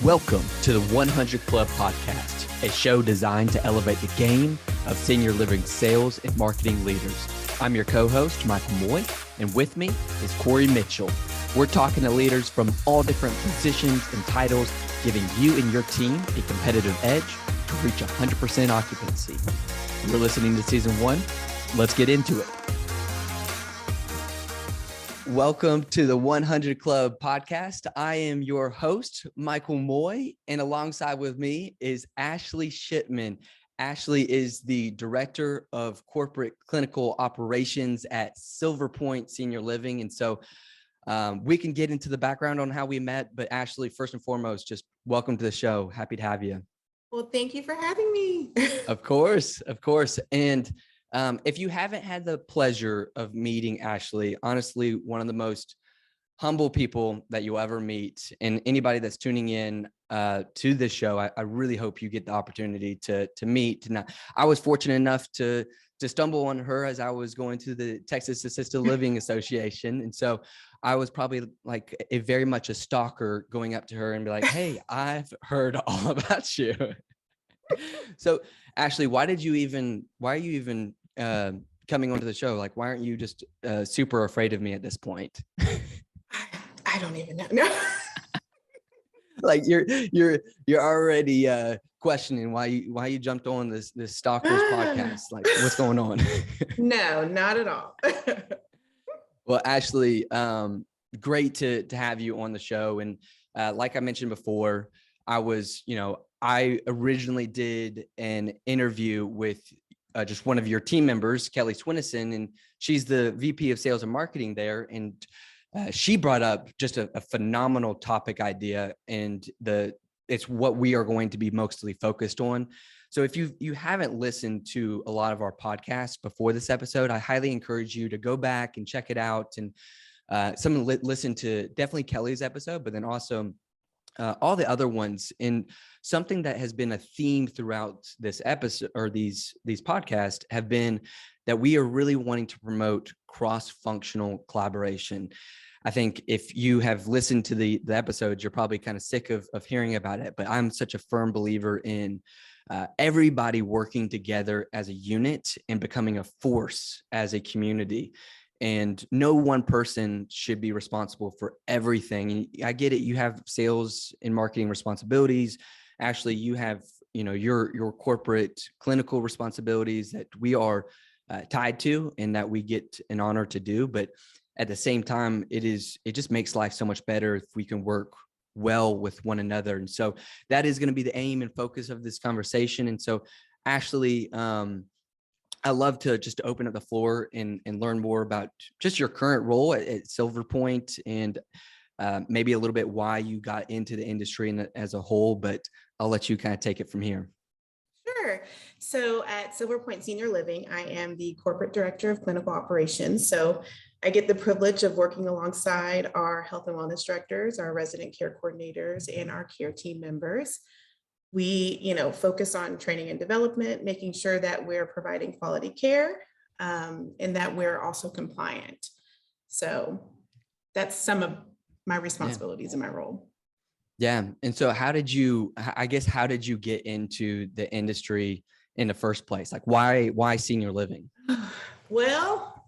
Welcome to the 100 Club Podcast, a show designed to elevate the game of senior living sales and marketing leaders. I'm your co-host, Michael Moy, and with me is Corey Mitchell. We're talking to leaders from all different positions and titles, giving you and your team a competitive edge to reach 100% occupancy. You're listening to Season 1. Let's get into it. Welcome to the 100 Club Podcast. I am your host, Michael Moy, and alongside with me is Ashley Shipman. Ashley is the Director of Corporate Clinical Operations at SilverPoint Senior Living. And so we can get into the background on how we met, but Ashley, first and foremost, just welcome to the show. Happy to have you. Well, thank you for having me. Of course. And if you haven't had the pleasure of meeting Ashley, honestly, one of the most humble people that you'll ever meet, and anybody that's tuning in to this show, I really hope you get the opportunity to meet. Now, I was fortunate enough to stumble on her as I was going to the Texas Assisted Living Association. And so I was probably like very much a stalker going up to her and be like, hey, I've heard all about you. So Ashley, why are you even coming onto the show? Like, why aren't you just super afraid of me at this point? I don't even know. No. Like you're already questioning why you jumped on this stalkers podcast. Like, what's going on? No, not at all. Well, Ashley, great to have you on the show. And like I mentioned before, I originally did an interview with just one of your team members, Kelly Swinnison, and she's the VP of Sales and Marketing there. And she brought up just a phenomenal topic idea, and it's what we are going to be mostly focused on. So if you haven't listened to a lot of our podcasts before this episode, I highly encourage you to go back and check it out, and listen to definitely Kelly's episode, but then also all the other ones. And something that has been a theme throughout this episode or these podcasts have been that we are really wanting to promote cross-functional collaboration. I think if you have listened to the episodes, you're probably kind of sick of hearing about it, but I'm such a firm believer in everybody working together as a unit and becoming a force as a community. And no one person should be responsible for everything. And I get it. You have sales and marketing responsibilities. Ashley, you have, your corporate clinical responsibilities that we are tied to and that we get an honor to do. But at the same time, it just makes life so much better if we can work well with one another. And so that is going to be the aim and focus of this conversation. And so, Ashley, I love to just open up the floor and learn more about just your current role at SilverPoint and maybe a little bit why you got into the industry as a whole, but I'll let you kind of take it from here. Sure. So at SilverPoint Senior Living, I am the Corporate Director of Clinical Operations. So I get the privilege of working alongside our health and wellness directors, our resident care coordinators, and our care team members. We, focus on training and development, making sure that we're providing quality care and that we're also compliant. So that's some of my responsibilities in my role. Yeah. And so how did you get into the industry in the first place? Like why senior living? Well,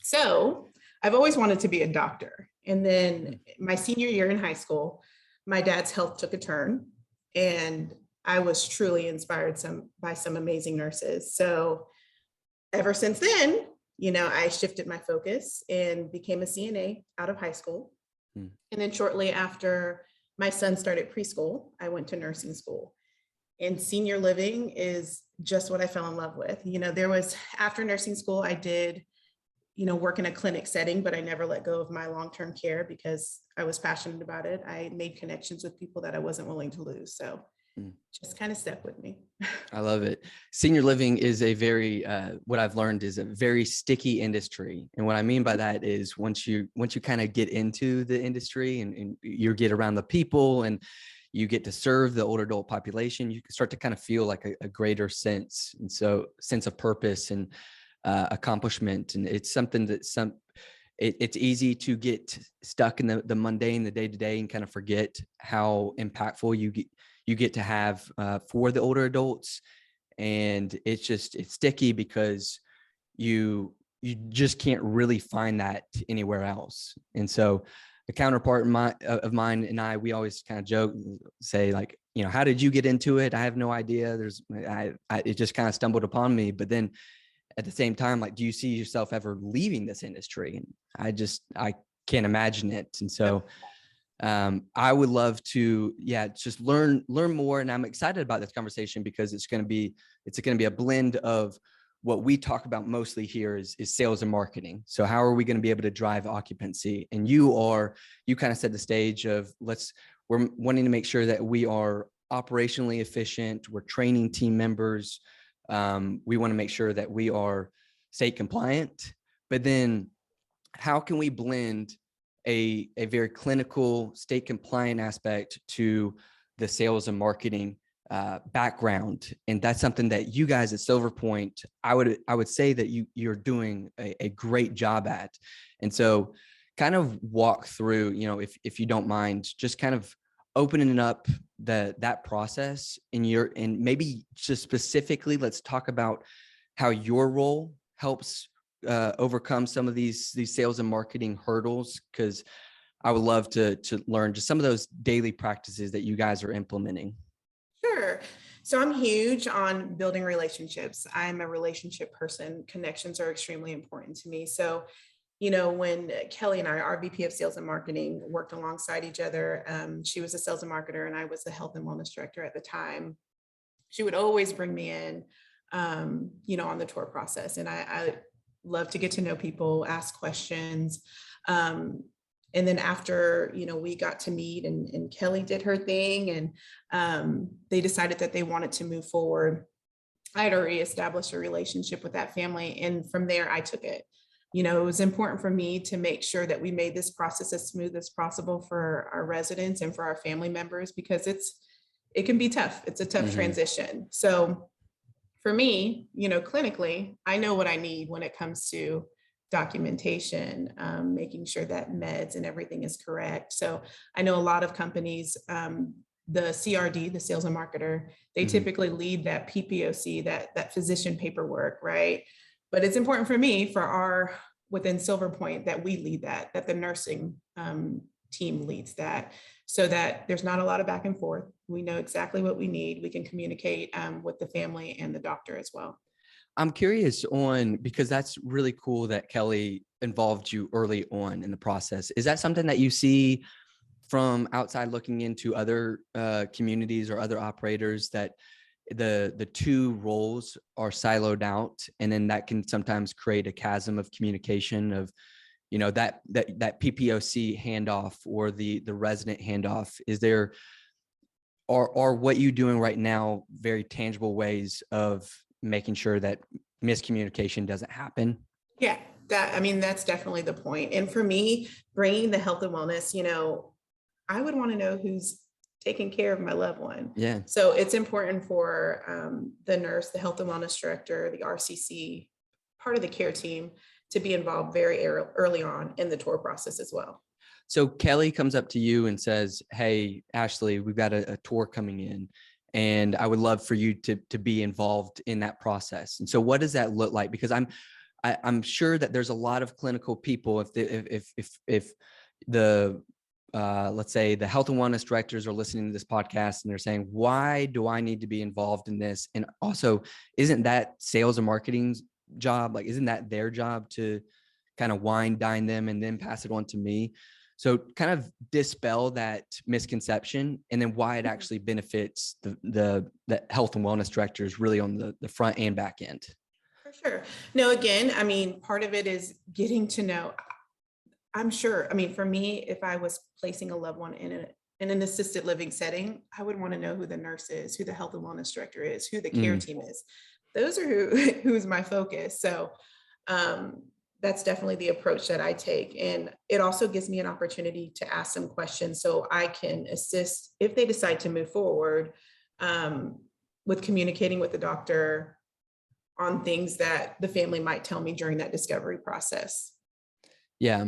so I've always wanted to be a doctor. And then my senior year in high school, my dad's health took a turn. And I was truly inspired by some amazing nurses. So ever since then, I shifted my focus and became a CNA out of high school. And then shortly after my son started preschool, I went to nursing school. And senior living is just what I fell in love with. After nursing school, I did, work in a clinic setting, but I never let go of my long-term care because I was passionate about it. I made connections with people that I wasn't willing to lose. So just kind of stuck with me. I love it. Senior living is a very, what I've learned is a very sticky industry. And what I mean by that is once you kind of get into the industry and you get around the people and you get to serve the older adult population, you start to kind of feel like a greater sense. And so sense of purpose and accomplishment. And it's something that it's easy to get stuck in the mundane, the day to day, and kind of forget how impactful you get to have for the older adults. And it's sticky because you just can't really find that anywhere else. And so a counterpart of mine and I, we always kind of joke, say like, how did you get into it? I have no idea. It just kind of stumbled upon me. But then at the same time, like, do you see yourself ever leaving this industry? And I can't imagine it. And so I would love to, just learn more. And I'm excited about this conversation because it's going to be a blend of what we talk about mostly here is sales and marketing. So how are we going to be able to drive occupancy? And you kind of set the stage of we're wanting to make sure that we are operationally efficient. We're training team members. We want to make sure that we are state compliant, but then how can we blend a very clinical state compliant aspect to the sales and marketing background? And that's something that you guys at SilverPoint, I would say that you're doing a great job at. And so kind of walk through, if you don't mind, just kind of opening up that process and maybe just specifically, let's talk about how your role helps overcome some of these sales and marketing hurdles, because I would love to learn just some of those daily practices that you guys are implementing. Sure. So I'm huge on building relationships. I'm a relationship person. Connections are extremely important to me. So, when Kelly and I, our VP of sales and marketing, worked alongside each other, she was a sales and marketer and I was the health and wellness director at the time. She would always bring me in, on the tour process. And I love to get to know people, ask questions. And then after, we got to meet and Kelly did her thing and they decided that they wanted to move forward. I had already established a relationship with that family. And from there, I took it. It was important for me to make sure that we made this process as smooth as possible for our residents and for our family members, because it can be tough. It's a tough transition. So for me, clinically, I know what I need when it comes to documentation, making sure that meds and everything is correct. So I know a lot of companies, the CRD, the sales and marketer, they typically lead that PPOC, that physician paperwork, right? But it's important for me, within SilverPoint, that we lead that the nursing team leads that, so that there's not a lot of back and forth. We know exactly what we need. We can communicate with the family and the doctor as well. I'm curious because that's really cool that Kelly involved you early on in the process. Is that something that you see from outside looking into other communities or other operators, that the two roles are siloed out, and then that can sometimes create a chasm of communication of, that PPOC handoff or the resident handoff? Are what you doing right now very tangible ways of making sure that miscommunication doesn't happen? Yeah, that's definitely the point. And for me, bringing the health and wellness, I would want to know who's taking care of my loved one. Yeah. So it's important for the nurse, the health and wellness director, the RCC, part of the care team, to be involved very early on in the tour process as well. So Kelly comes up to you and says, "Hey, Ashley, we've got a tour coming in, and I would love for you to be involved in that process." And so what does that look like? Because I'm sure that there's a lot of clinical people, if the let's say the health and wellness directors are listening to this podcast and they're saying, why do I need to be involved in this? And also, isn't that sales and marketing's job? Like, isn't that their job to kind of wine dine them and then pass it on to me? So kind of dispel that misconception, and then why it actually benefits the health and wellness directors really on the front and back end. For sure. No, again, part of it is getting to know. I'm sure, for me, if I was placing a loved one in an assisted living setting, I would want to know who the nurse is, who the health and wellness director is, who the care team is. Those are who's my focus. So that's definitely the approach that I take. And it also gives me an opportunity to ask some questions so I can assist if they decide to move forward with communicating with the doctor on things that the family might tell me during that discovery process. Yeah.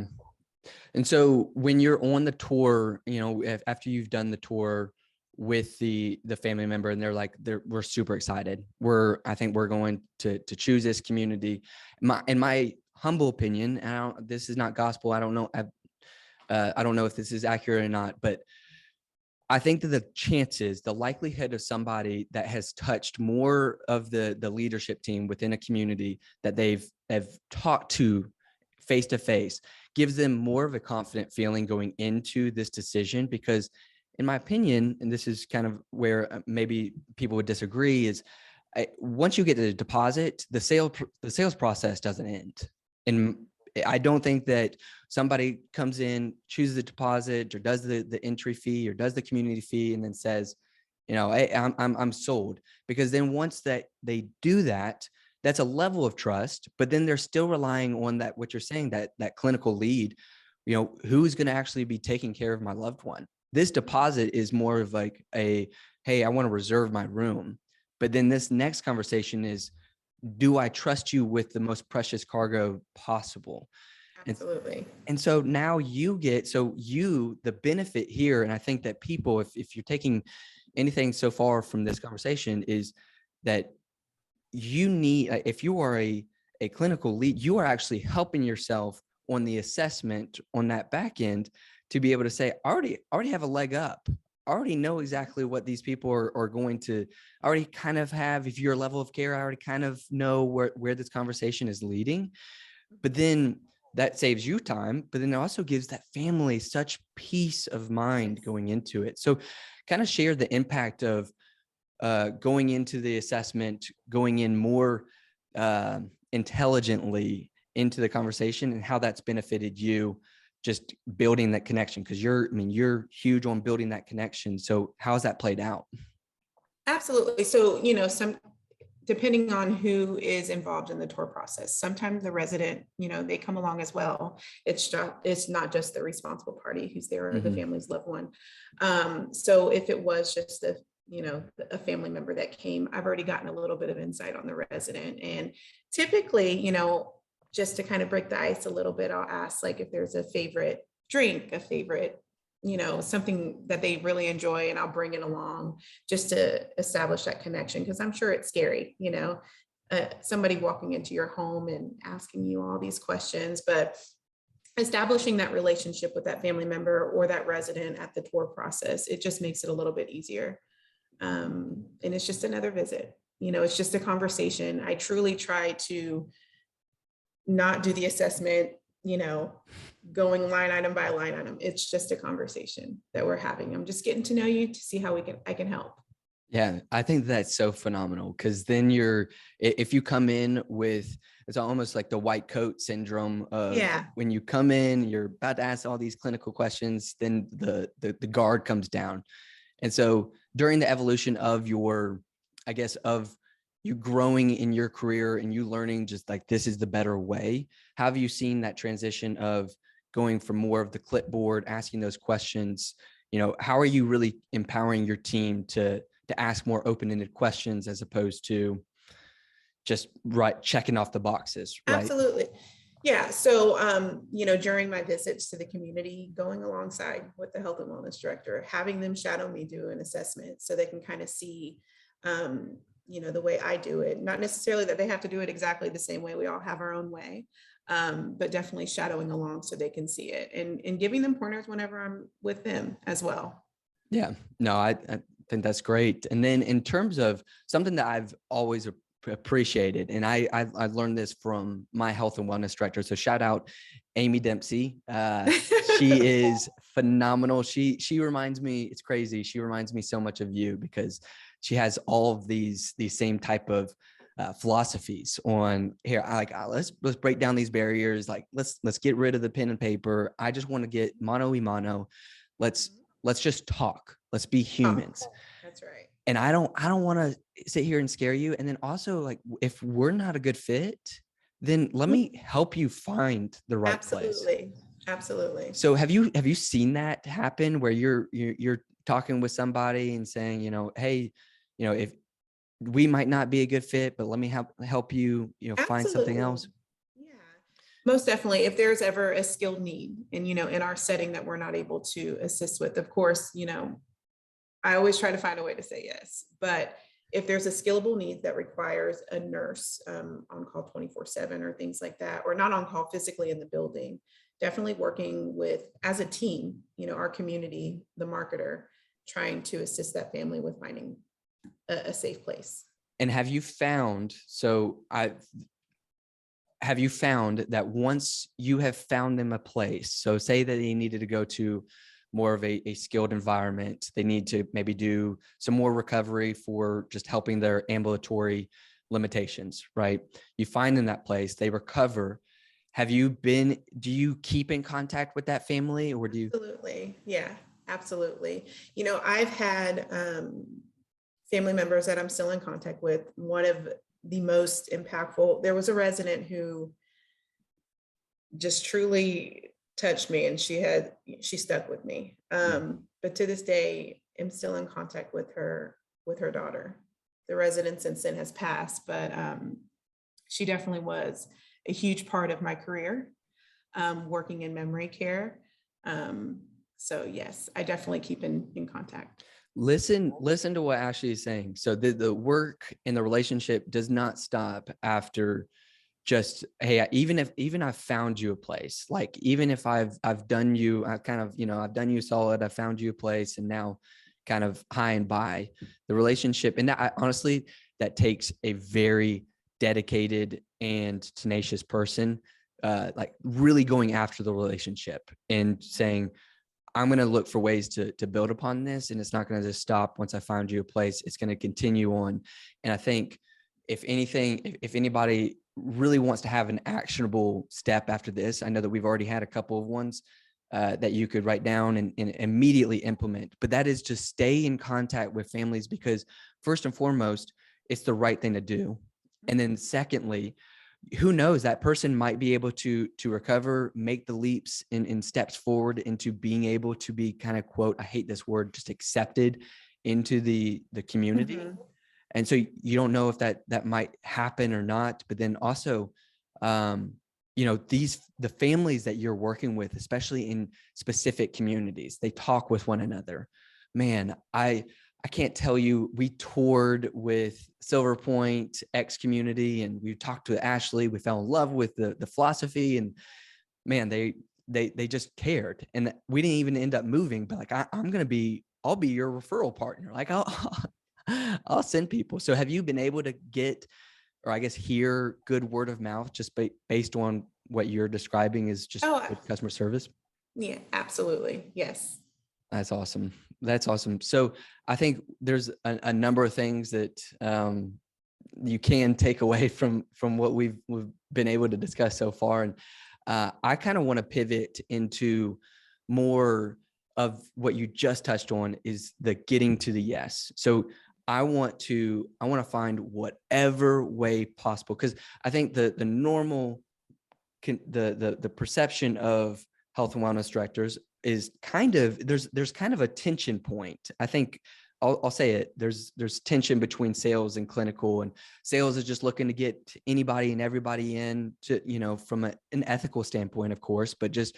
And so when you're on the tour, after you've done the tour with the family member and they're like, we're super excited. I think we're going to choose this community. In my humble opinion, and this is not gospel. I don't know. I don't know if this is accurate or not, but I think that the likelihood of somebody that has touched more of the leadership team within a community that have talked to face gives them more of a confident feeling going into this decision. Because in my opinion, and this is kind of where maybe people would disagree, is once you get the deposit, the sales process doesn't end. And I don't think that somebody comes in, chooses the deposit, or does the entry fee, or does the community fee, and then says, hey, I'm sold. Because then once that they do that, that's a level of trust. But then they're still relying on that, what you're saying, that clinical lead. Who's going to actually be taking care of my loved one? This deposit is more of like hey, I want to reserve my room. But then this next conversation is, do I trust you with the most precious cargo possible? Absolutely. And so now the benefit here, and I think that people, if you're taking anything so far from this conversation, is that if you are a clinical lead, you are actually helping yourself on the assessment on that back end to be able to say, I already have a leg up. I already know exactly what these people are going to, I already kind of have, if you're a level of care, I already kind of know where this conversation is leading. But then that saves you time, but then it also gives that family such peace of mind going into it. So kind of share the impact of going into the assessment, going in more intelligently into the conversation, and how that's benefited you just building that connection. Because you're huge on building that connection. So how's that played out? Absolutely. So, depending on who is involved in the tour process, sometimes the resident, they come along as well. It's not just the responsible party who's there, or the family's loved one. So if it was just a family member that came, I've already gotten a little bit of insight on the resident. And typically, just to kind of break the ice a little bit, I'll ask, like, if there's a favorite drink, a favorite, something that they really enjoy, and I'll bring it along just to establish that connection. Because I'm sure it's scary, somebody walking into your home and asking you all these questions, but establishing that relationship with that family member or that resident at the tour process, it just makes it a little bit easier. And it's just another visit, it's just a conversation. I truly try to not do the assessment, going line item by line item. It's just a conversation that we're having. I'm just getting to know you to see how I can help. Yeah, I think that's so phenomenal, because then if you come in with, it's almost like the white coat syndrome of when you come in, you're about to ask all these clinical questions, then the guard comes down. And so during the evolution of of you growing in your career and you learning just like, this is the better way, how have you seen that transition of going from more of the clipboard, asking those questions? How are you really empowering your team to ask more open-ended questions, as opposed to just checking off the boxes, right? Absolutely. Yeah. So, during my visits to the community, going alongside with the health and wellness director, having them shadow me do an assessment so they can kind of see, the way I do it. Not necessarily that they have to do it exactly the same way. We all have our own way, but definitely shadowing along so they can see it, and giving them pointers whenever I'm with them as well. Yeah, no, I think that's great. And then in terms of something that I've always appreciated, and I learned this from my health and wellness director. So shout out Amy Dempsey. She is phenomenal. She reminds me, it's crazy. She reminds me so much of you, because she has all of these same type of philosophies on here. Let's break down these barriers. Like let's get rid of the pen and paper. I just want to get mano y mano. Let's just talk. Let's be humans. Oh, that's right. And I don't want to sit here and scare you. And then also, like, if we're not a good fit, then let me help you find the right place. Absolutely. So have you seen that happen, where you're talking with somebody and saying, hey, if we might not be a good fit, but let me help you, find something else? Yeah. Most definitely. If there's ever a skilled need and, in our setting that we're not able to assist with, of course, I always try to find a way to say yes. But if there's a skillable need that requires a nurse on call 24/7 or things like that, or not on call physically in the building, definitely working with, as a team, our community, the marketer, trying to assist that family with finding a safe place. And have you found that once you have found them a place, so say that they needed to go to more of a skilled environment, they need to maybe do some more recovery for just helping their ambulatory limitations, right? You find them that place, they recover. Do you keep in contact with that family, or do you? Absolutely. Yeah, absolutely. I've had family members that I'm still in contact with. One of the most impactful, there was a resident who just truly touched me, and she stuck with me. But to this day, I'm still in contact with her daughter. The resident since then has passed, but she definitely was a huge part of my career, working in memory care. So yes, I definitely keep in contact. Listen to what Ashley is saying. So the work in the relationship does not stop after just, hey, even I've found you a place, like even if I've done you, I've done you solid, I found you a place, and now kind of high and by the relationship. And that honestly, that takes a very dedicated and tenacious person, like really going after the relationship and saying, I'm going to look for ways to build upon this. And it's not going to just stop once I find you a place, it's going to continue on. And I think if anything, if anybody really wants to have an actionable step after this, I know that we've already had a couple of ones that you could write down and immediately implement, but that is to stay in contact with families, because first and foremost, it's the right thing to do. And then secondly, who knows, that person might be able to recover, make the leaps in steps forward into being able to be kind of, quote, I hate this word, just accepted into the community. Mm-hmm. And so you don't know if that might happen or not. But then also, the families that you're working with, especially in specific communities, they talk with one another. Man, I can't tell you, we toured with SilverPoint X community, and we talked to Ashley. We fell in love with the philosophy, and man, they just cared. And we didn't even end up moving, but like, I'll be your referral partner. Like I'll send people. So have you been able to get, or I guess hear good word of mouth just based on what you're describing is just customer service? Yeah, absolutely. Yes. That's awesome. That's awesome. So I think there's a number of things that you can take away from what we've been able to discuss so far. And I kind of want to pivot into more of what you just touched on, is the getting to the yes. So I want to find whatever way possible, because I think the normal, the perception of health and wellness directors is kind of, there's kind of a tension point. I think I'll say it. There's tension between sales and clinical, and sales is just looking to get anybody and everybody in to, from an ethical standpoint, of course, but just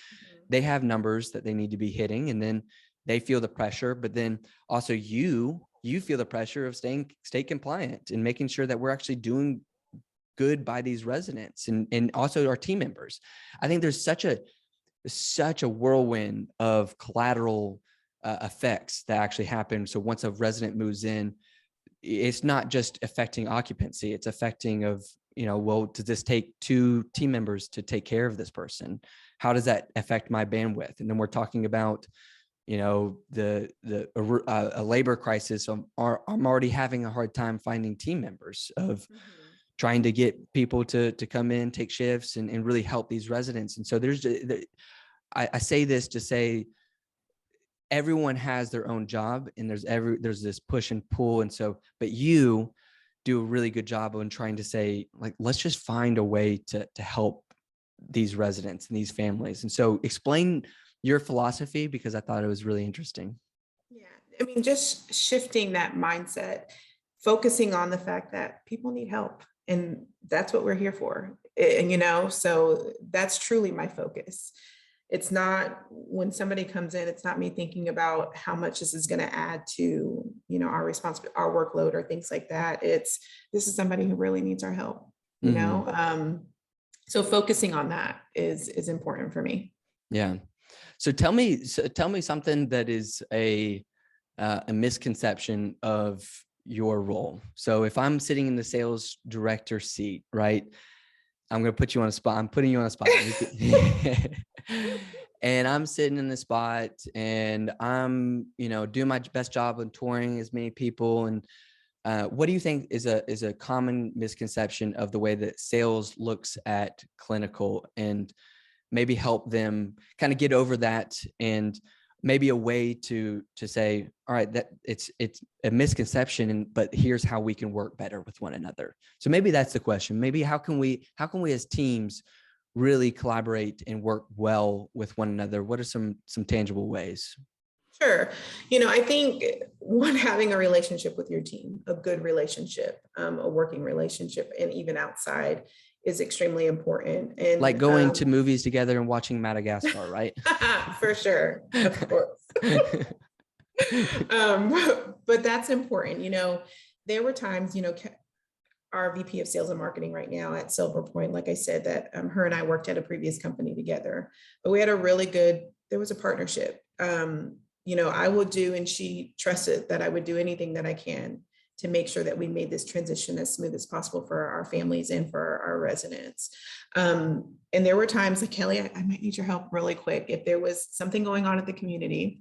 they have numbers that they need to be hitting, and then they feel the pressure. But then also you feel the pressure of stay compliant and making sure that we're actually doing good by these residents and also our team members. I think there's such a whirlwind of collateral effects that actually happen. So once a resident moves in, it's not just affecting occupancy, it's affecting of, well, does this take 2 team members to take care of this person? How does that affect my bandwidth? And then we're talking about, a labor crisis. I'm already having a hard time finding team members of trying to get people to come in, take shifts and really help these residents. And so I say this to say, everyone has their own job, and there's this push and pull. And so, but you do a really good job on trying to say, like, let's just find a way to help these residents and these families. And so explain your philosophy, because I thought it was really interesting. Yeah. I mean, just shifting that mindset, focusing on the fact that people need help, and that's what we're here for. And, so that's truly my focus. It's not, when somebody comes in, it's not me thinking about how much this is going to add to, our our workload or things like that. It's, this is somebody who really needs our help, so focusing on that is important for me. Yeah. So tell me something that is a misconception of your role. So if I'm sitting in the sales director seat, right? I'm going to put you on a spot. I'm putting you on a spot. And I'm sitting in the spot and I'm, doing my best job of touring as many people. And what do you think is a common misconception of the way that sales looks at clinical, and maybe help them kind of get over that, and maybe a way to say, all right, that it's a misconception, but here's how we can work better with one another. So maybe that's the question. Maybe how can we as teams really collaborate and work well with one another? What are some tangible ways? Sure. I think one, having a relationship with your team, a good relationship, a working relationship, and even outside, is extremely important. And like going to movies together and watching Madagascar, right? For sure, of course. But that's important. There were times, our VP of sales and marketing right now at SilverPoint, like I said, that her and I worked at a previous company together, but we had there was a partnership. I would do, and she trusted that I would do anything that I can to make sure that we made this transition as smooth as possible for our families and for our residents. And there were times like, Kelly, I might need your help really quick. If there was something going on at the community,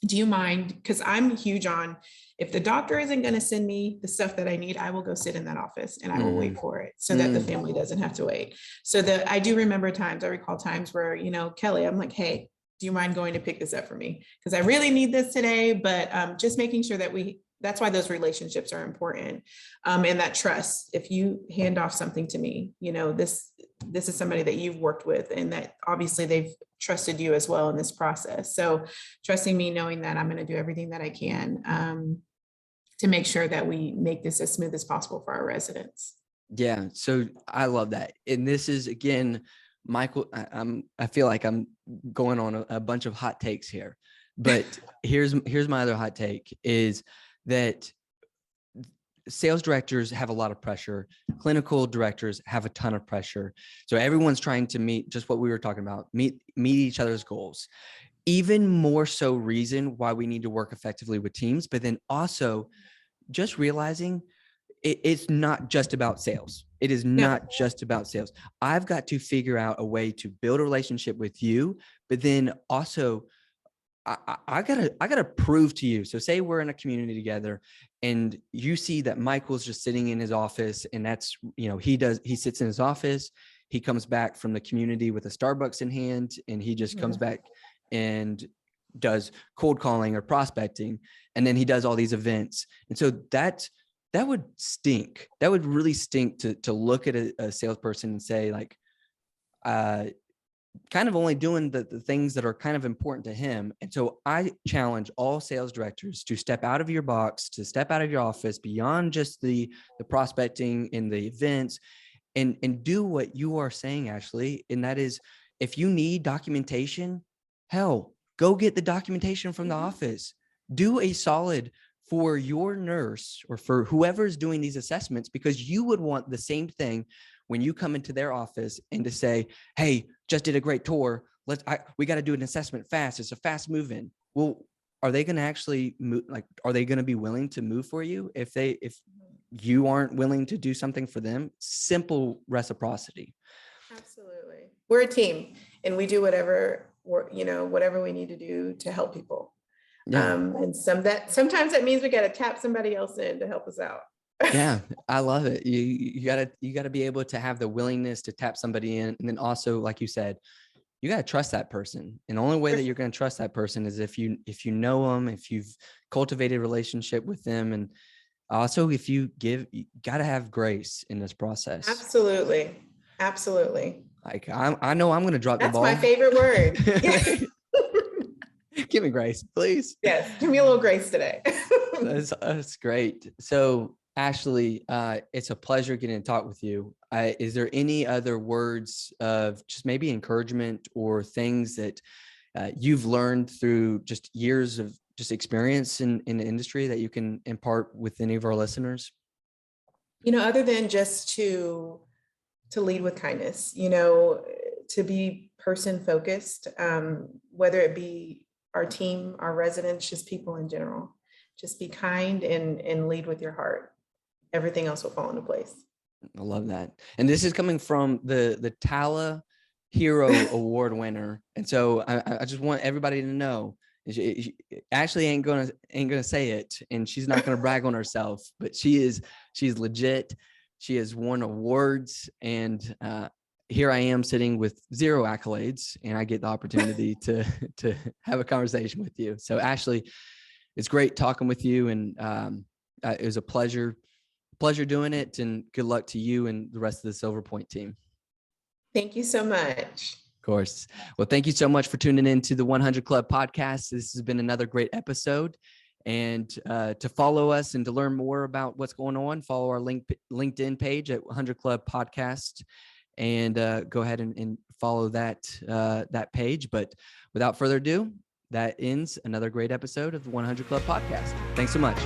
do you mind? Because I'm huge on, if the doctor isn't going to send me the stuff that I need, I will go sit in that office and I will wait for it so that the family doesn't have to wait. So that I do remember times, I recall times where, Kelly, I'm like, hey, do you mind going to pick this up for me? Because I really need this today, but just making sure that that's why those relationships are important. And that trust, if you hand off something to me, this is somebody that you've worked with, and that obviously they've trusted you as well in this process. So trusting me, knowing that I'm going to do everything that I can to make sure that we make this as smooth as possible for our residents. Yeah. So I love that. And this is, again, Michael, I feel like I'm going on a bunch of hot takes here, but here's my other hot take is that sales directors have a lot of pressure. Clinical directors have a ton of pressure. So everyone's trying to meet just what we were talking about, meet each other's goals. Even more so reason why we need to work effectively with teams, but then also just realizing it's not just about sales. It is not just about sales. I've got to figure out a way to build a relationship with you, but then also I gotta prove to you. So say we're in a community together and you see that Michael's just sitting in his office, and that's, he sits in his office, he comes back from the community with a Starbucks in hand, and he just comes back and does cold calling or prospecting. And then he does all these events. And so that would stink. That would really stink to look at a salesperson and say, like, kind of only doing the things that are kind of important to him. And so I challenge all sales directors to step out of your box, to step out of your office, beyond just the prospecting and the events, and do what you are saying, Ashley. And that is, if you need documentation, hell, go get the documentation from the office. Do a solid for your nurse or for whoever's doing these assessments, because you would want the same thing when you come into their office and to say, hey, just did a great tour. We got to do an assessment fast. It's a fast move in. Well, are they going to actually move? Like, are they going to be willing to move for you if you aren't willing to do something for them? Simple reciprocity. Absolutely. We're a team, and we do whatever we need to do to help people. Yeah. And sometimes that means we got to tap somebody else in to help us out. Yeah, I love it. You gotta be able to have the willingness to tap somebody in. And then also, like you said, you gotta trust that person. And the only way that you're going to trust that person is if you know them, if you've cultivated a relationship with them. And also if you gotta have grace in this process. Absolutely. Absolutely. Like I know I'm going to drop the ball. That's my favorite word. Give me grace, please. Yes. Give me a little grace today. That's great. So Ashley, it's a pleasure getting to talk with you. is there any other words of just maybe encouragement or things that you've learned through just years of just experience in the industry that you can impart with any of our listeners? Other than just to lead with kindness, to be person focused, whether it be our team, our residents, just people in general. Just be kind and lead with your heart. Everything else will fall into place. I love that. And this is coming from the Tala Hero Award winner. And so I just want everybody to know, she Ashley ain't gonna say it, and she's not gonna brag on herself, but she's legit. She has won awards, and here I am sitting with 0 accolades, and I get the opportunity to have a conversation with you. So Ashley, it's great talking with you, and it was a pleasure doing it, and good luck to you and the rest of the SilverPoint team. Thank you so much. Of course. Well, thank you so much for tuning in to the 100 Club podcast. This has been another great episode. And to follow us and to learn more about what's going on, follow our LinkedIn page at 100 Club Podcast, and go ahead and follow that page. But without further ado, that ends another great episode of the 100 Club podcast. Thanks so much.